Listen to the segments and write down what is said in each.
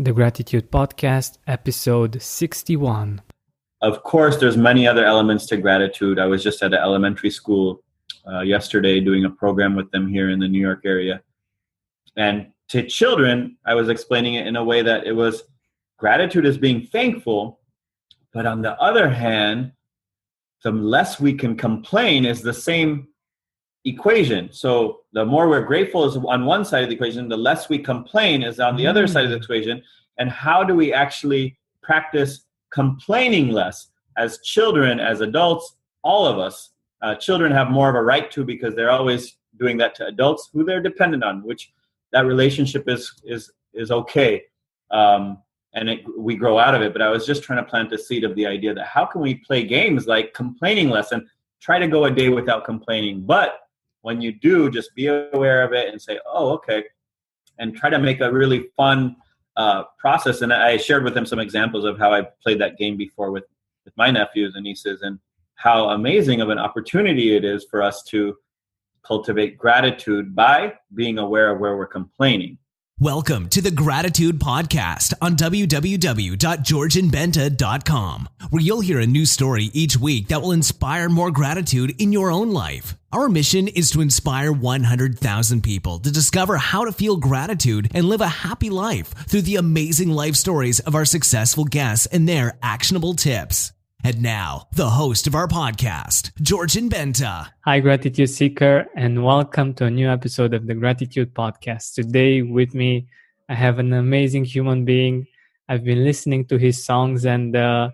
The Gratitude Podcast, episode 61. Of course, there's many other elements to gratitude. I was just at an elementary school yesterday doing a program with them here in the New York area. And to children, I was explaining it in a way that it was gratitude is being thankful, but on the other hand, the less we can complain is the same equation. So the more we're grateful is on one side of the equation, the less we complain is on the other side of the equation. And how do we actually practice complaining less as children, as adults, all of us? Children have more of a right to because they're always doing that to adults who they're dependent on, which that relationship is okay. We grow out of it. But I was just trying to plant the seed of the idea that how can we play games like complaining less and try to go a day without complaining. But when you do, just be aware of it and say, oh, okay, and try to make a really fun process. And I shared with them some examples of how I played that game before with my nephews and nieces, and how amazing of an opportunity it is for us to cultivate gratitude by being aware of where we're complaining. Welcome to the Gratitude Podcast on www.georgianbenta.com, where you'll hear a new story each week that will inspire more gratitude in your own life. Our mission is to inspire 100,000 people to discover how to feel gratitude and live a happy life through the amazing life stories of our successful guests and their actionable tips. And now, the host of our podcast, Georgian Benta. Hi, Gratitude Seeker, and welcome to a new episode of the Gratitude Podcast. Today with me, I have an amazing human being. I've been listening to his songs and I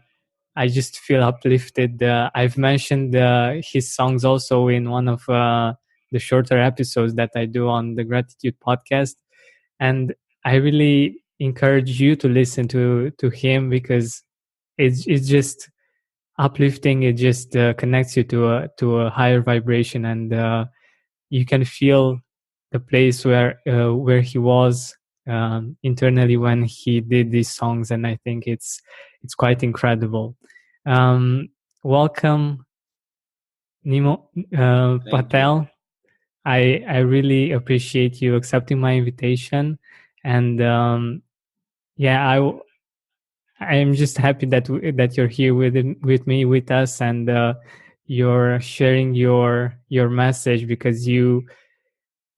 just feel uplifted. I've mentioned his songs also in one of the shorter episodes that I do on the Gratitude Podcast. And I really encourage you to listen to him because it's just uplifting. It just connects you to a higher vibration, and you can feel the place where he was internally when he did these songs, and I think it's quite incredible. Welcome, Nimo Patel. I really appreciate you accepting my invitation, and I'm just happy that you're here with us, and you're sharing your message, because you,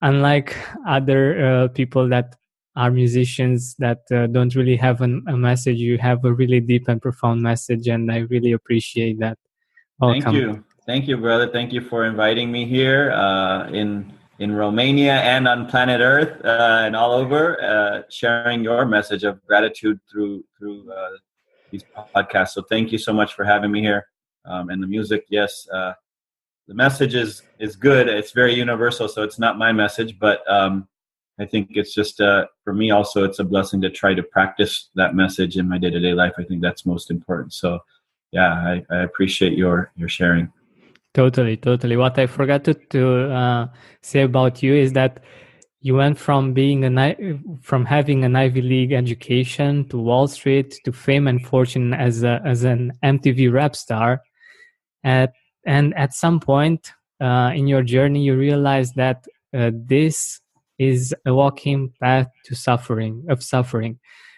unlike other people that are musicians that don't really have a message, you have a really deep and profound message, and I really appreciate that. Welcome. Thank you, brother. Thank you for inviting me here in Romania and on planet Earth and all over, sharing your message of gratitude through these podcasts. So thank you so much for having me here. And the music, yes, the message is good. It's very universal, so it's not my message, but I think it's just, for me also, it's a blessing to try to practice that message in my day-to-day life. I think that's most important. So yeah, I appreciate your sharing. Totally. What I forgot to say about you is that you went from having an Ivy League education to Wall Street to fame and fortune as an MTV Rap star, and at some point in your journey, you realized that this is a walking path to suffering.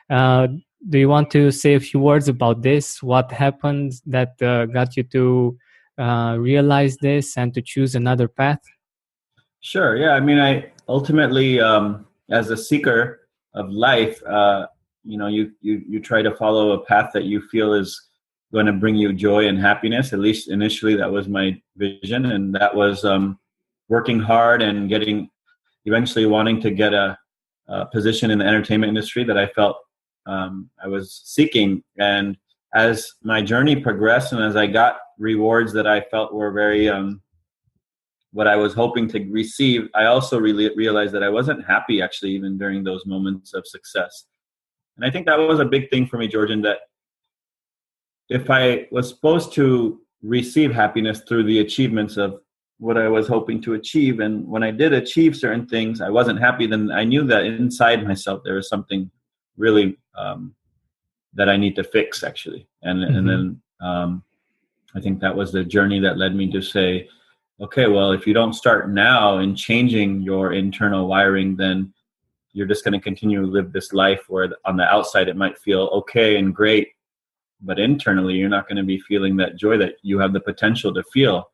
Do you want to say a few words about this? What happened that got you to realize this and to choose another path? Sure. Yeah. I mean, I ultimately, as a seeker of life, you try to follow a path that you feel is going to bring you joy and happiness. At least initially, that was my vision, and that was working hard and eventually wanting to get a position in the entertainment industry that I felt I was seeking. And as my journey progressed, and as I got rewards that I felt were very what I was hoping to receive, I also really realized that I wasn't happy, actually, even during those moments of success. And I think that was a big thing for me, Georgian, that if I was supposed to receive happiness through the achievements of what I was hoping to achieve, and when I did achieve certain things, I wasn't happy, then I knew that inside myself there was something really that I need to fix, actually. And then I think that was the journey that led me to say, okay, well, if you don't start now in changing your internal wiring, then you're just going to continue to live this life where on the outside it might feel okay and great, but internally you're not going to be feeling that joy that you have the potential to feel.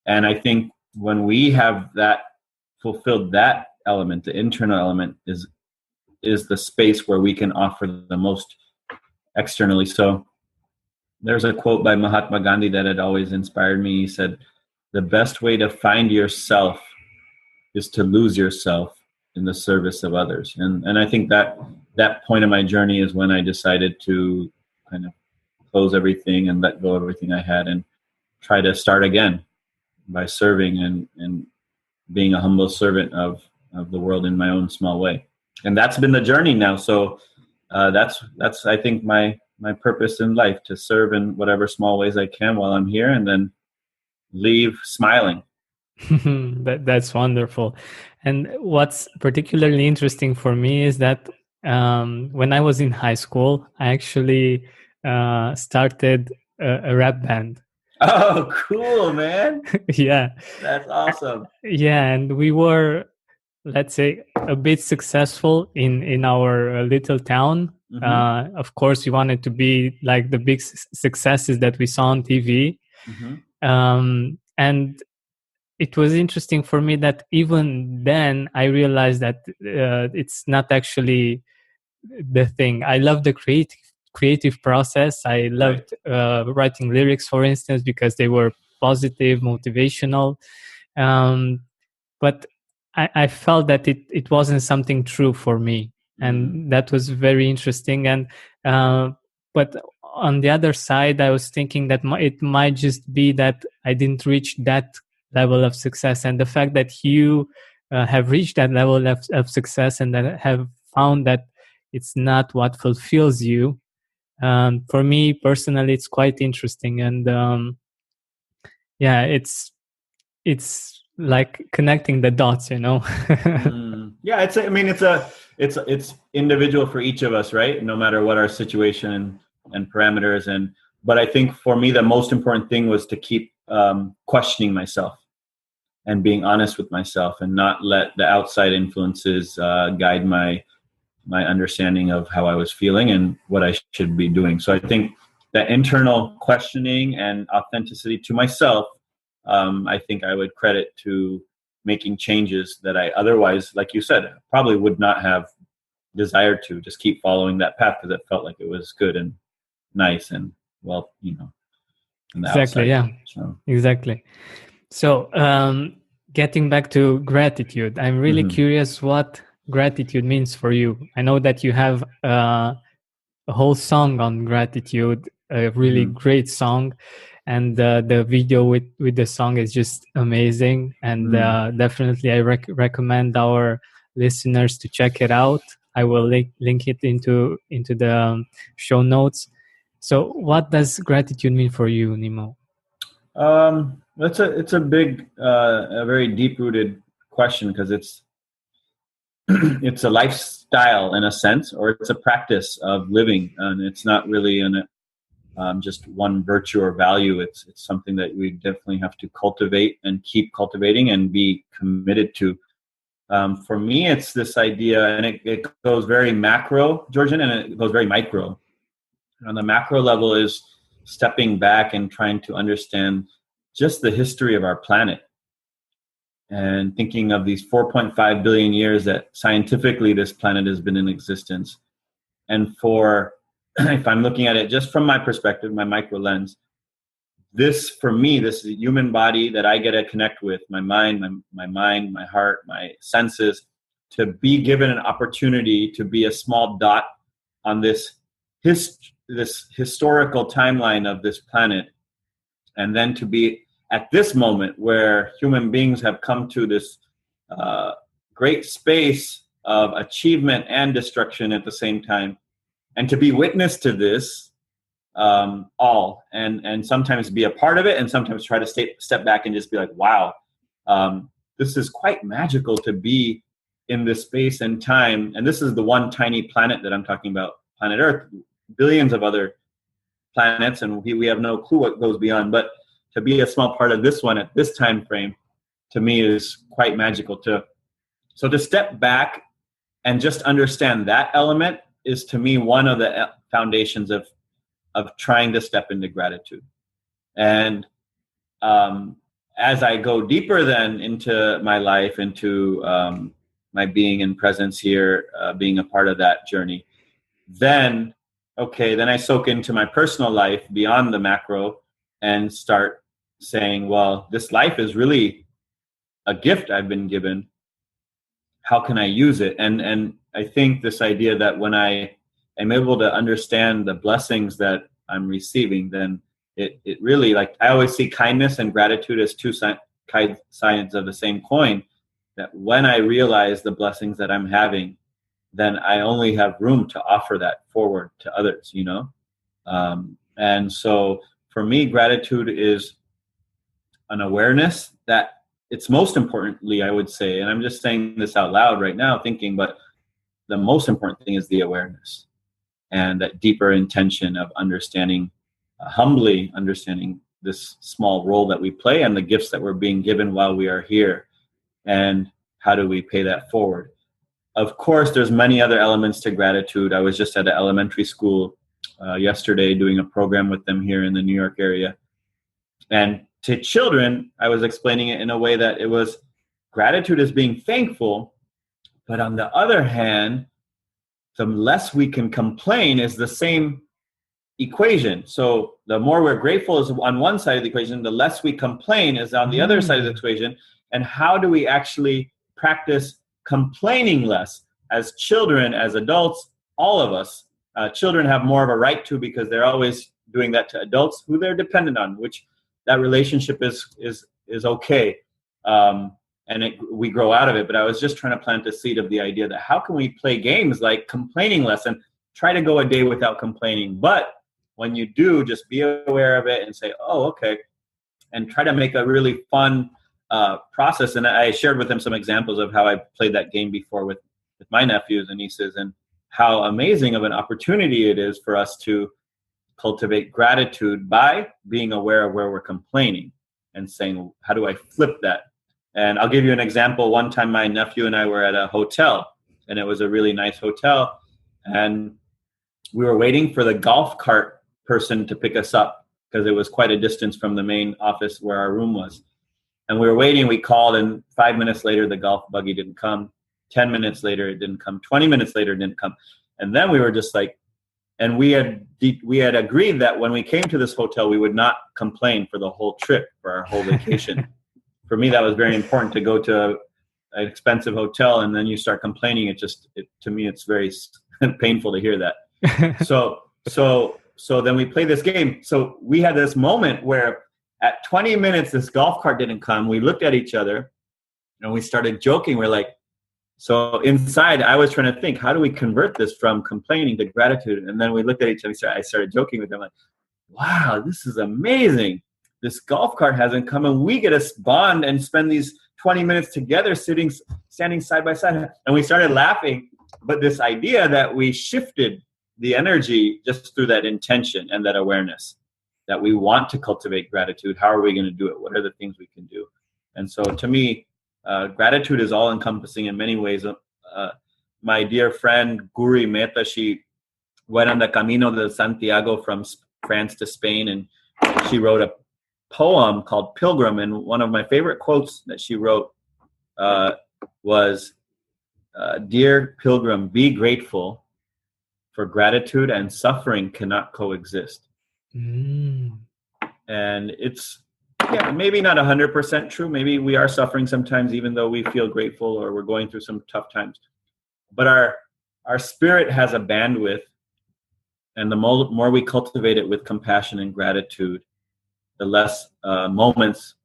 And I think when we have that fulfilled, that element, the internal element is the space where we can offer the most externally. So there's a quote by Mahatma Gandhi that had always inspired me. He said, "The best way to find yourself is to lose yourself in the service of others." And I think that point of my journey is when I decided to kind of close everything and let go of everything I had and try to start again by serving and being a humble servant of the world in my own small way. And that's been the journey now. So that's I think my purpose in life, to serve in whatever small ways I can while I'm here, and then leave smiling. That's wonderful. And what's particularly interesting for me is that when I was in high school, I actually started a rap band. Oh, cool, man. Yeah. That's awesome. Yeah, and we were, let's say, a bit successful in our little town. Mm-hmm. Of course, we wanted to be like the big successes that we saw on TV. Mm-hmm. And it was interesting for me that even then I realized that it's not actually the thing. I love the creative process. I loved writing lyrics, for instance, because they were positive, motivational. But I felt that it wasn't something true for me. And that was very interesting. And but on the other side, I was thinking that it might just be that I didn't reach that level of success. And the fact that you have reached that level of success and that have found that it's not what fulfills you, for me personally, it's quite interesting. And yeah, it's like connecting the dots, you know. Yeah, it's individual for each of us, right? No matter what our situation and parameters. But I think for me, the most important thing was to keep questioning myself and being honest with myself, and not let the outside influences guide my understanding of how I was feeling and what I should be doing. So I think that internal questioning and authenticity to myself, I think I would credit to making changes that I otherwise, like you said, probably would not have desired to just keep following that path because it felt like it was good and nice and, well, you know, on the Exactly. outside. Yeah, So. exactly. So getting back to gratitude, I'm really curious what gratitude means for you. I know that you have a whole song on gratitude, a really great song, and the video with the song is just amazing. And definitely I recommend our listeners to check it out. I will link it into the show notes. So what does gratitude mean for you, Nimo? It's a big, a very deep rooted question, because it's it's a lifestyle in a sense, or it's a practice of living, and it's not really just one virtue or value. It's something that we definitely have to cultivate and keep cultivating and be committed to. For me, it's this idea, and it goes very macro, Georgian, and it goes very micro. On the macro level is stepping back and trying to understand just the history of our planet, and thinking of these 4.5 billion years that scientifically this planet has been in existence. And if I'm looking at it just from my perspective, my micro lens, this, for me, this is a human body that I get to connect with, my mind, my heart, my senses, to be given an opportunity to be a small dot on this historical timeline of this planet, and then to be at this moment where human beings have come to this great space of achievement and destruction at the same time, and to be witness to this all, and sometimes be a part of it, and sometimes try to step back and just be like, wow, this is quite magical to be in this space and time. And this is the one tiny planet that I'm talking about, planet Earth, billions of other planets, and we have no clue what goes beyond. But to be a small part of this one at this time frame, to me, is quite magical. So to step back and just understand that element is, to me, one of the foundations of trying to step into gratitude. And as I go deeper then into my life, into my being and presence here, being a part of that journey, then I soak into my personal life beyond the macro and start saying, well, this life is really a gift I've been given. How can I use it? And I think this idea that when I am able to understand the blessings that I'm receiving, then it really, like, I always see kindness and gratitude as two sides of the same coin, that when I realize the blessings that I'm having, then I only have room to offer that forward to others, and so for me, gratitude is an awareness that it's most importantly, I would say, and I'm just saying this out loud right now thinking, but the most important thing is the awareness and that deeper intention of understanding, humbly understanding this small role that we play and the gifts that we're being given while we are here, and how do we pay that forward. Of course, there's many other elements to gratitude. I was just at an elementary school yesterday doing a program with them here in the New York area. And to children, I was explaining it in a way that it was gratitude is being thankful, but on the other hand, the less we can complain is the same equation. So the more we're grateful is on one side of the equation, the less we complain is on the other side of the equation. And how do we actually practice complaining less as children, as adults, all of us? Children have more of a right to, because they're always doing that to adults who they're dependent on, which that relationship is okay. We grow out of it. But I was just trying to plant the seed of the idea that how can we play games like complaining less and try to go a day without complaining. But when you do, just be aware of it and say, oh, okay, and try to make a really fun process. And I shared with them some examples of how I played that game before with my nephews and nieces, and how amazing of an opportunity it is for us to cultivate gratitude by being aware of where we're complaining and saying, how do I flip that? And I'll give you an example. One time my nephew and I were at a hotel, and it was a really nice hotel, and we were waiting for the golf cart person to pick us up because it was quite a distance from the main office where our room was. And we were waiting, we called, and 5 minutes later, the golf buggy didn't come. 10 minutes later, it didn't come. 20 minutes later, it didn't come. And then we were just like, and we had agreed that when we came to this hotel, we would not complain for the whole trip, for our whole vacation. For me, that was very important, to go to an expensive hotel and then you start complaining. To me, it's very painful to hear that. So then we play this game. So we had this moment where at 20 minutes, this golf cart didn't come. We looked at each other and we started joking. We're like, so inside, I was trying to think, how do we convert this from complaining to gratitude? And then we looked at each other. I started joking with them, like, wow, this is amazing. This golf cart hasn't come, and we get to bond and spend these 20 minutes together standing side by side. And we started laughing. But this idea that we shifted the energy just through that intention and that awareness that we want to cultivate gratitude. How are we going to do it? What are the things we can do? And so to me, gratitude is all encompassing in many ways. My dear friend, Guri Mehta, she went on the Camino de Santiago from France to Spain, and she wrote a poem called Pilgrim. And one of my favorite quotes that she wrote was, dear pilgrim, be grateful, for gratitude and suffering cannot coexist. And it's, maybe not 100% true. Maybe we are suffering sometimes, even though we feel grateful or we're going through some tough times. But our spirit has a bandwidth, and the more we cultivate it with compassion and gratitude, the less moments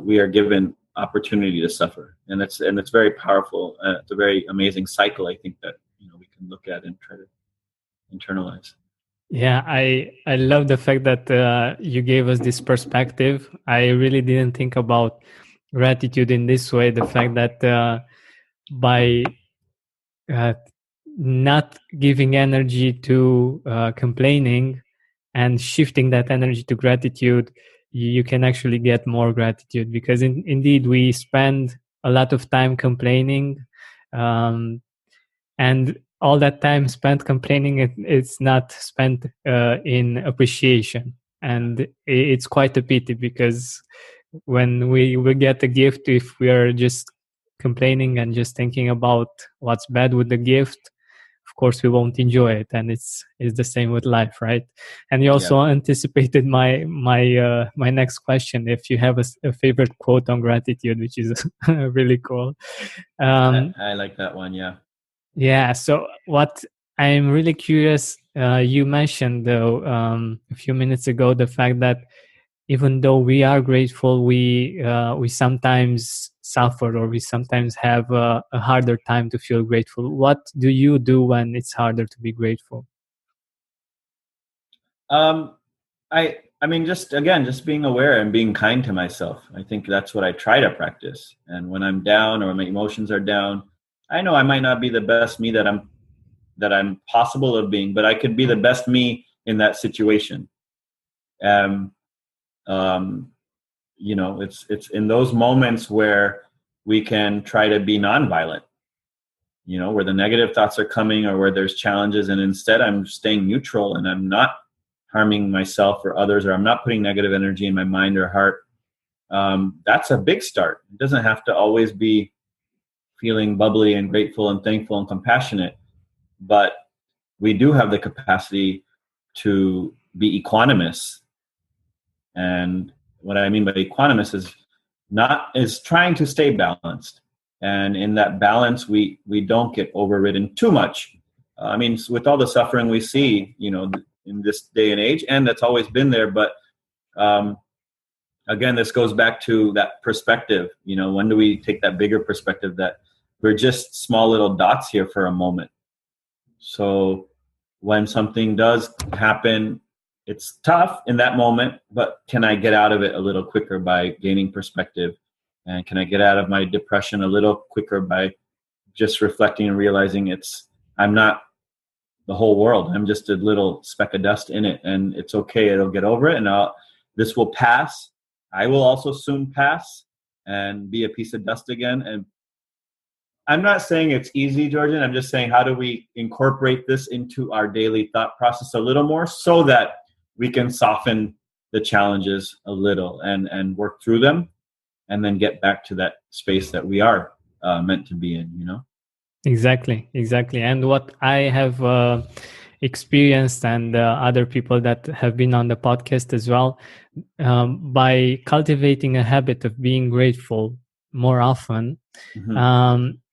we are given opportunity to suffer. And it's very powerful. It's a very amazing cycle, I think, that we can look at and try to internalize. Yeah, I love the fact that you gave us this perspective. I really didn't think about gratitude in this way. The fact that by not giving energy to complaining and shifting that energy to gratitude, you can actually get more gratitude. Because indeed, we spend a lot of time complaining. and all that time spent complaining, it's not spent in appreciation. And it's quite a pity, because when we get a gift, if we are just complaining and just thinking about what's bad with the gift, of course we won't enjoy it. And it's the same with life, right? And you also anticipated my next question, if you have a favorite quote on gratitude, which is really cool. I like that one. Yeah. Yeah. So what I'm really curious, you mentioned though a few minutes ago the fact that even though we are grateful, we sometimes suffer, or we sometimes have a harder time to feel grateful. What do you do when it's harder to be grateful? Um, I mean, just being aware and being kind to myself. I think that's what I try to practice. And when I'm down or my emotions are down, I know I might not be the best me that I'm possible of being, but I could be the best me in that situation. Um, um, it's in those moments where we can try to be nonviolent. Where the negative thoughts are coming or where there's challenges, and instead I'm staying neutral and I'm not harming myself or others, or I'm not putting negative energy in my mind or heart. That's a big start. It doesn't have to always be feeling bubbly and grateful and thankful and compassionate, but we do have the capacity to be equanimous. And what I mean by equanimous is trying to stay balanced. And in that balance, we don't get overridden too much. I mean, with all the suffering we see, in this day and age, and that's always been there. But again, this goes back to that perspective. When do we take that bigger perspective that we're just small little dots here for a moment? So when something does happen, it's tough in that moment, but can I get out of it a little quicker by gaining perspective? And can I get out of my depression a little quicker by just reflecting and realizing I'm not the whole world. I'm just a little speck of dust in it, and it's okay. It'll get over it, and this will pass. I will also soon pass and be a piece of dust again. And I'm not saying it's easy, Georgian. I'm just saying, how do we incorporate this into our daily thought process a little more so that we can soften the challenges a little and work through them, and then get back to that space that we are meant to be in, Exactly. And what I have experienced, and other people that have been on the podcast as well, by cultivating a habit of being grateful more often,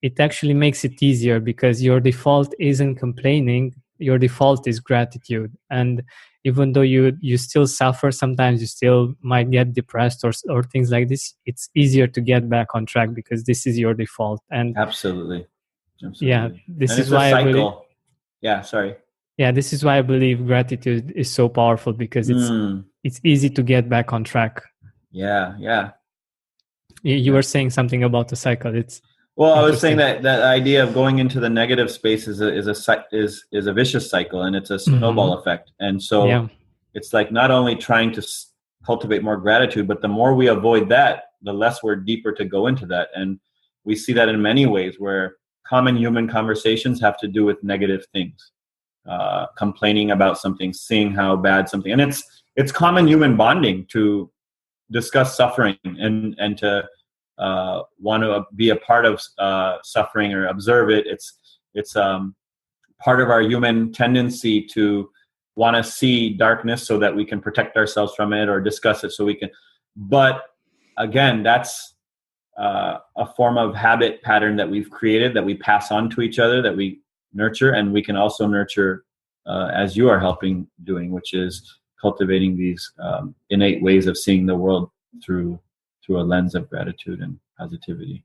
it actually makes it easier, because your default isn't complaining, your default is gratitude. And even though you still suffer, sometimes you still might get depressed or things like this, it's easier to get back on track because this is your default. And Absolutely. yeah, this And is it's a why I believe, cycle. Yeah, sorry. yeah, this is why I believe gratitude is so powerful, because it's easy to get back on track. Yeah. You were saying something about the cycle. Well, I was saying that idea of going into the negative space is a vicious cycle, and it's a snowball effect. And so it's like not only trying to cultivate more gratitude, but the more we avoid that, the less we're deeper to go into that. And we see that in many ways, where common human conversations have to do with negative things, complaining about something, seeing how bad something, and it's common human bonding to discuss suffering and to want to be a part of suffering or observe it. It's part of our human tendency to want to see darkness so that we can protect ourselves from it, or discuss it so we can. But again, that's a form of habit pattern that we've created, that we pass on to each other, that we nurture, and we can also nurture as you are helping doing, which is cultivating these innate ways of seeing the world through a lens of gratitude and positivity.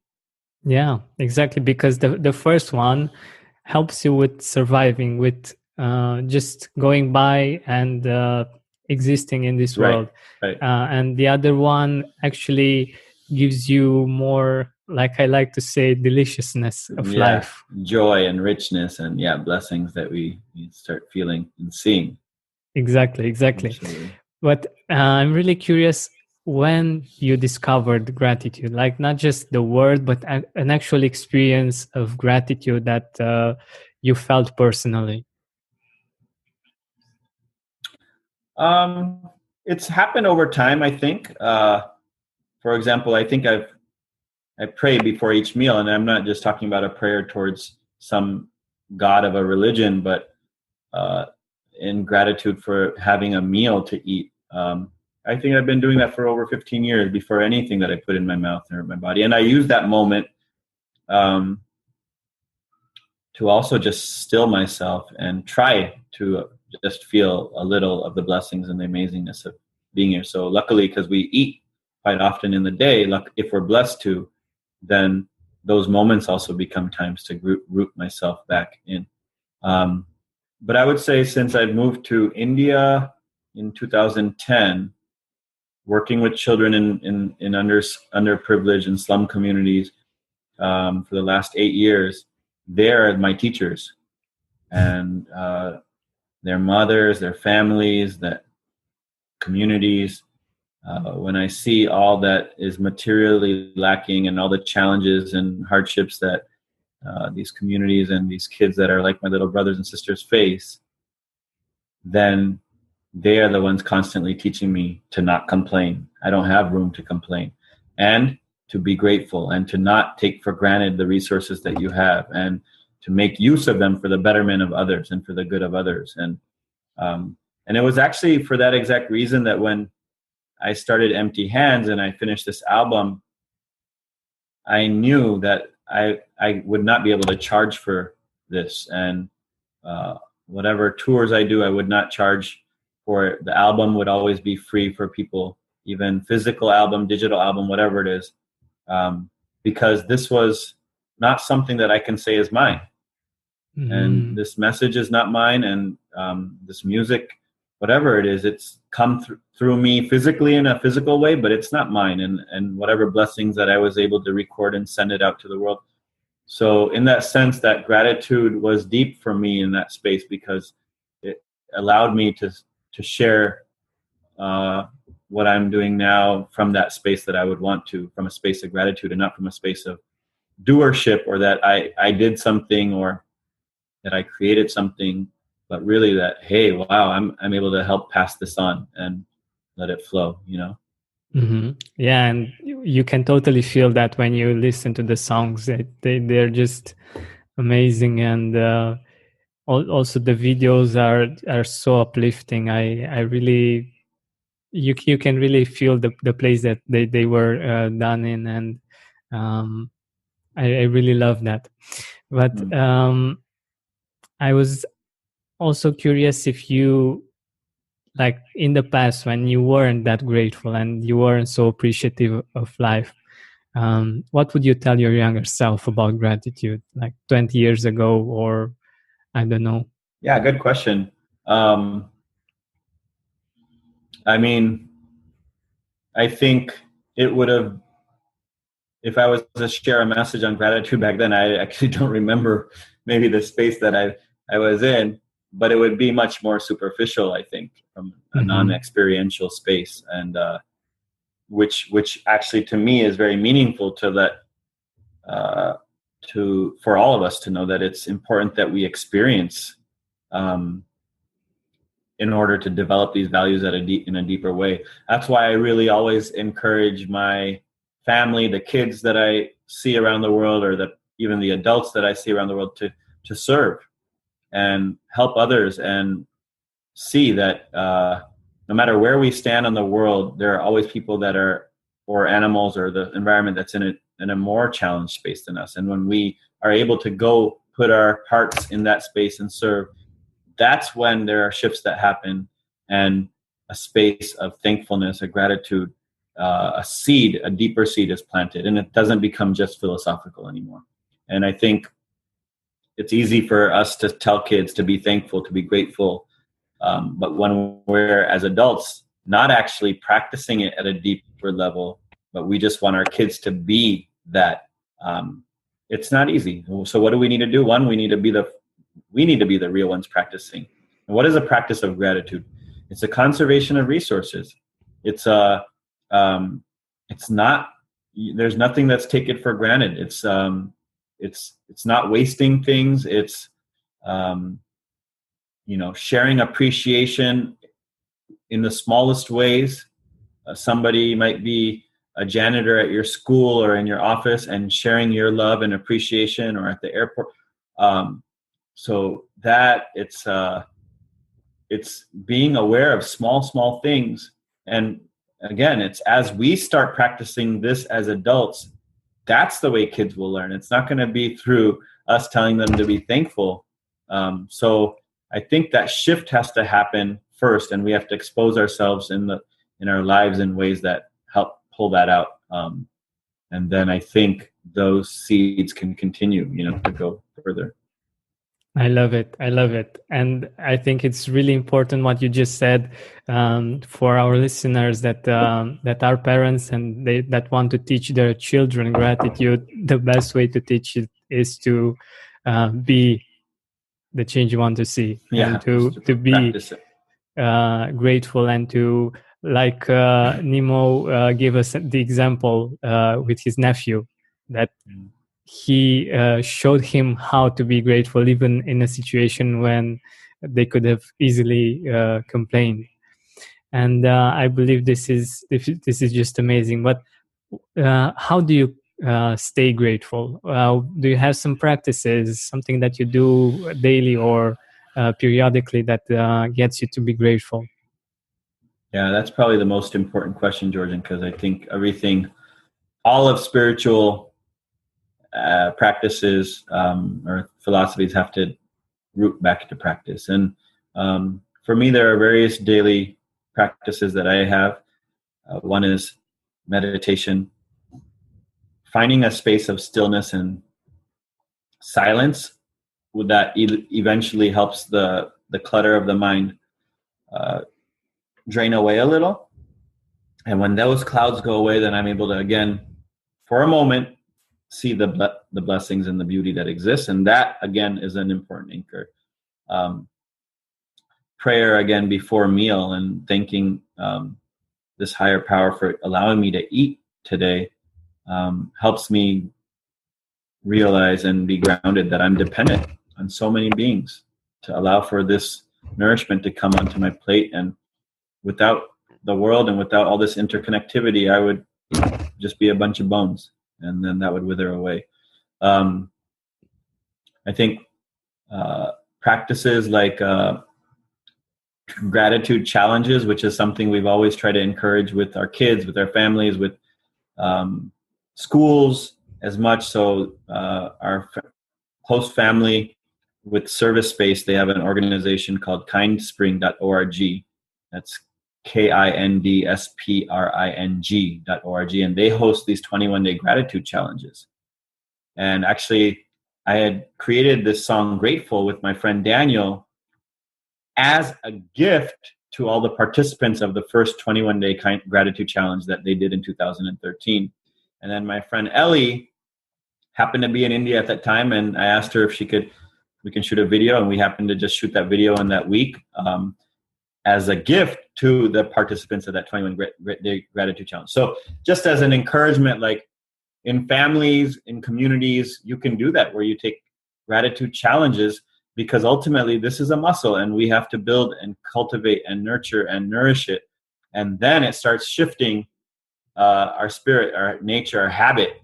Yeah, exactly. Because the first one helps you with surviving, with just going by and existing in this world. Right. And the other one actually gives you more, like I like to say, deliciousness of life. Joy and richness and blessings that we start feeling and seeing. Exactly. Absolutely. But I'm really curious, when you discovered gratitude, like not just the word, but an actual experience of gratitude that you felt personally? It's happened over time, I think. For example, I think I pray before each meal, and I'm not just talking about a prayer towards some god of a religion, but uh, in gratitude for having a meal to eat. I think I've been doing that for over 15 years before anything that I put in my mouth or my body. And I use that moment um, to also just still myself and try to just feel a little of the blessings and the amazingness of being here. So luckily, because we eat quite often in the day, if we're blessed to, then those moments also become times to root myself back in. But I would say since I've moved to India in 2010, working with children in underprivileged and slum communities for the last 8 years, they're my teachers, and their mothers, their families, the communities. When I see all that is materially lacking and all the challenges and hardships that these communities and these kids that are like my little brothers and sisters face, then they are the ones constantly teaching me to not complain. I don't have room to complain, and to be grateful, and to not take for granted the resources that you have, and to make use of them for the betterment of others and for the good of others. And it was actually for that exact reason that when I started Empty Hands and I finished this album, I knew that I would not be able to charge for this, and whatever tours I do, I would not charge for it. The album would always be free for people, even physical album, digital album, whatever it is, because this was not something that I can say is mine. Mm-hmm. And this message is not mine, and this music, whatever it is, it's come through me physically in a physical way, but it's not mine. And whatever blessings that I was able to record and send it out to the world. So in that sense, that gratitude was deep for me in that space, because it allowed me to share what I'm doing now from that space that I would want to, from a space of gratitude, and not from a space of doership, or that I did something, or that I created something, but really that, hey, wow, I'm able to help pass this on and let it flow, you know? Mm-hmm. Yeah, and you can totally feel that when you listen to the songs. They're just amazing, and also the videos are so uplifting. I really, you can really feel the place that they were done in, and I really love that. But I was also curious if you, like in the past when you weren't that grateful and you weren't so appreciative of life, what would you tell your younger self about gratitude, like 20 years ago, or I don't know? Yeah, good question. I mean, I think it would have, if I was to share a message on gratitude back then, I actually don't remember maybe the space that I was in, but it would be much more superficial, I think, from a non-experiential space, and which actually to me is very meaningful to let for all of us to know that it's important that we experience in order to develop these values in a deeper way. That's why I really always encourage my family, the kids that I see around the world, or even the adults that I see around the world, to serve and help others, and see that no matter where we stand on the world, there are always people that are, or animals, or the environment that's in a more challenged space than us. And when we are able to go put our hearts in that space and serve, that's when there are shifts that happen, and a space of thankfulness, a gratitude, a deeper seed is planted, and it doesn't become just philosophical anymore. And I think it's easy for us to tell kids to be thankful, to be grateful, but when we're, as adults, not actually practicing it at a deeper level, but we just want our kids to be that, it's not easy. So what do we need to do? One, we need to be the real ones practicing. And what is a practice of gratitude? It's a conservation of resources. It's a it's not, there's nothing that's taken for granted. It's not wasting things. It's, sharing appreciation in the smallest ways. Somebody might be a janitor at your school or in your office and sharing your love and appreciation, or at the airport. So that it's being aware of small things. And again, it's as we start practicing this as adults, that's the way kids will learn. It's not going to be through us telling them to be thankful. So I think that shift has to happen first, and we have to expose ourselves in our lives in ways that help pull that out. And then I think those seeds can continue, to go further. I love it. I love it. And I think it's really important what you just said, for our listeners that are parents and that want to teach their children gratitude. The best way to teach it is to be the change you want to see, and to be grateful, and to, like Nimo gave us the example with his nephew, that he showed him how to be grateful even in a situation when they could have easily complained. And I believe this is just amazing. But how do you stay grateful? Do you have some practices, something that you do daily or periodically that gets you to be grateful? Yeah, that's probably the most important question, Georgian, because I think all of spiritual practices or philosophies have to root back to practice. And for me, there are various daily practices that I have. One is meditation, finding a space of stillness and silence that eventually helps the clutter of the mind drain away a little. And when those clouds go away, then I'm able to, again, for a moment, see the blessings and the beauty that exists. And that, again, is an important anchor. Prayer, again, before meal, and thanking this higher power for allowing me to eat today, helps me realize and be grounded that I'm dependent on so many beings to allow for this nourishment to come onto my plate. And without the world and without all this interconnectivity, I would just be a bunch of bones, and then that would wither away. I think practices like gratitude challenges, which is something we've always tried to encourage with our kids, with our families, with schools as much. So our close family with service space, they have an organization called kindspring.org. That's KINDSPRING.org. And they host these 21-day gratitude challenges. And actually, I had created this song Grateful with my friend Daniel as a gift to all the participants of the first 21-day gratitude challenge that they did in 2013. And then my friend Ellie happened to be in India at that time, and I asked her if we can shoot a video, and we happened to just shoot that video in that week as a gift to the participants of that 21-day gratitude challenge. So just as an encouragement, like in families, in communities, you can do that, where you take gratitude challenges, because ultimately this is a muscle, and we have to build and cultivate and nurture and nourish it. And then it starts shifting our spirit, our nature, our habit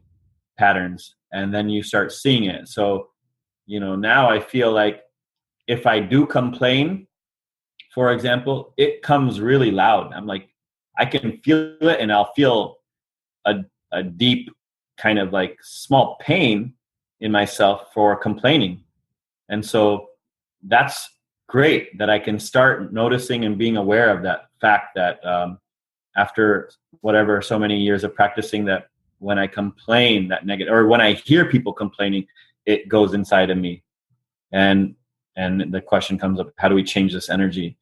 patterns, and then you start seeing it. So, now I feel like if I do complain, for example, it comes really loud. I'm like, I can feel it, and I'll feel a deep kind of like small pain in myself for complaining. And so that's great that I can start noticing and being aware of that fact that after whatever so many years of practicing, that when I complain, that negative, or when I hear people complaining, it goes inside of me. And the question comes up, how do we change this energy?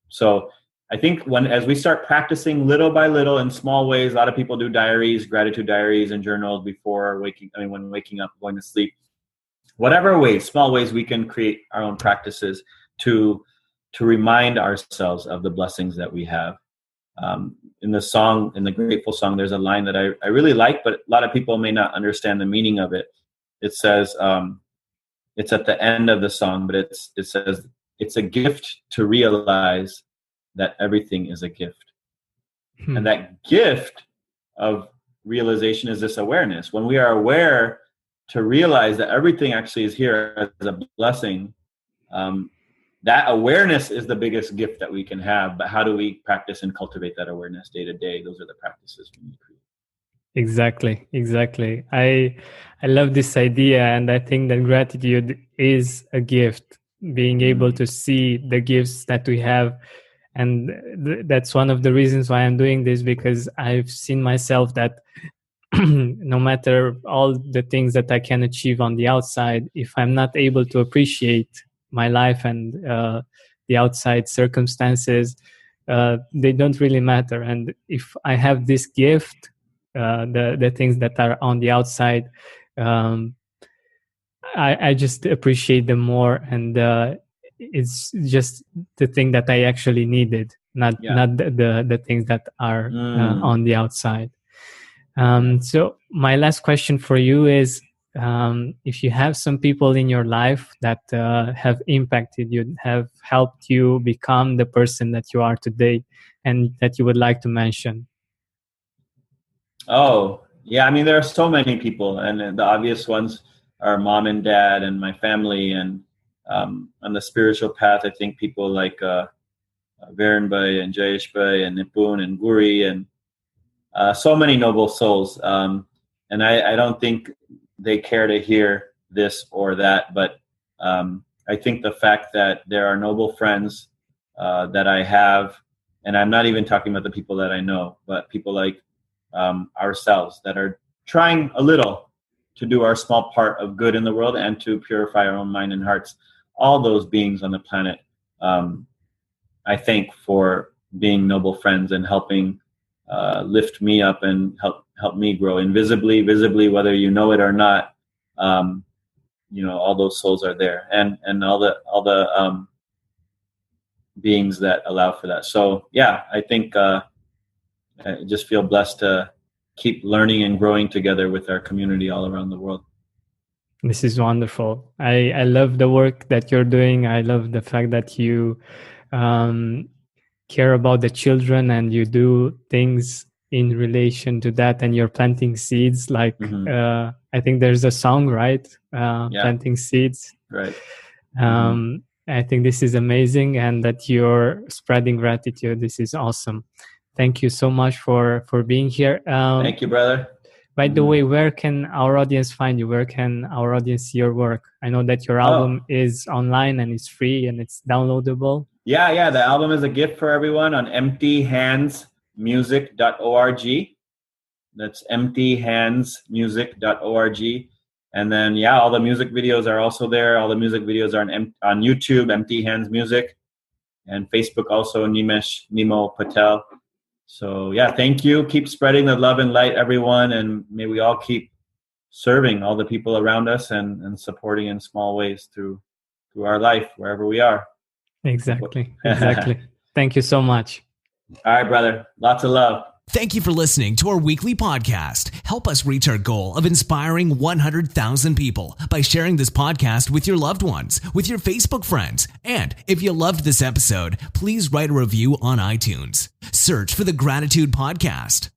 So I think as we start practicing little by little in small ways, a lot of people do diaries, gratitude diaries and journals before when waking up, going to sleep, whatever ways, small ways we can create our own practices to remind ourselves of the blessings that we have. In the Grateful song, there's a line that I really like, but a lot of people may not understand the meaning of it. It says, it's at the end of the song, but it says, it's a gift to realize that everything is a gift. And that gift of realization is this awareness. When we are aware to realize that everything actually is here as a blessing, that awareness is the biggest gift that we can have. But how do we practice and cultivate that awareness day to day? Those are the practices we need to create. Exactly. I love this idea, and I think that gratitude is a gift. Being able to see the gifts that we have, and that's one of the reasons why I'm doing this, because I've seen myself that no matter all the things that I can achieve on the outside, if I'm not able to appreciate my life and the outside circumstances, they don't really matter. And if I have this gift, the things that are on the outside, I just appreciate them more, and it's just the thing that I actually needed, not the things that are on the outside. So my last question for you is, if you have some people in your life that have impacted you, have helped you become the person that you are today, and that you would like to mention. Oh, yeah. I mean, there are so many people, and the obvious ones are mom and dad and my family. And on the spiritual path, I think people like Varun Bhai and Jayesh Bhai and Nipun and Guri and so many noble souls. And I don't think they care to hear this or that, but I think the fact that there are noble friends that I have, and I'm not even talking about the people that I know, but people like ourselves that are trying a little to do our small part of good in the world and to purify our own mind and hearts. All those beings on the planet, I thank for being noble friends and helping lift me up and help me grow invisibly, visibly, whether you know it or not. All those souls are there, and all the beings that allow for that. So yeah, I think I just feel blessed to keep learning and growing together with our community all around the world. This is wonderful. I love the work that you're doing. I love the fact that you care about the children and you do things in relation to that, and you're planting seeds. Like I think there's a song, right? Planting seeds. Right. I think this is amazing, and that you're spreading gratitude. This is awesome. Thank you so much for being here. Thank you, brother. By the way, where can our audience find you? Where can our audience see your work? I know that your album is online and it's free and it's downloadable. Yeah. The album is a gift for everyone on emptyhandsmusic.org. That's emptyhandsmusic.org. And then, all the music videos are also there. All the music videos are on YouTube, Empty Hands Music, and Facebook also, Nimo Patel. So thank you. Keep spreading the love and light, everyone, and may we all keep serving all the people around us and supporting in small ways through our life, wherever we are. Exactly. Thank you so much. All right, brother. Lots of love. Thank you for listening to our weekly podcast. Help us reach our goal of inspiring 100,000 people by sharing this podcast with your loved ones, with your Facebook friends. And if you loved this episode, please write a review on iTunes. Search for the Gratitude Podcast.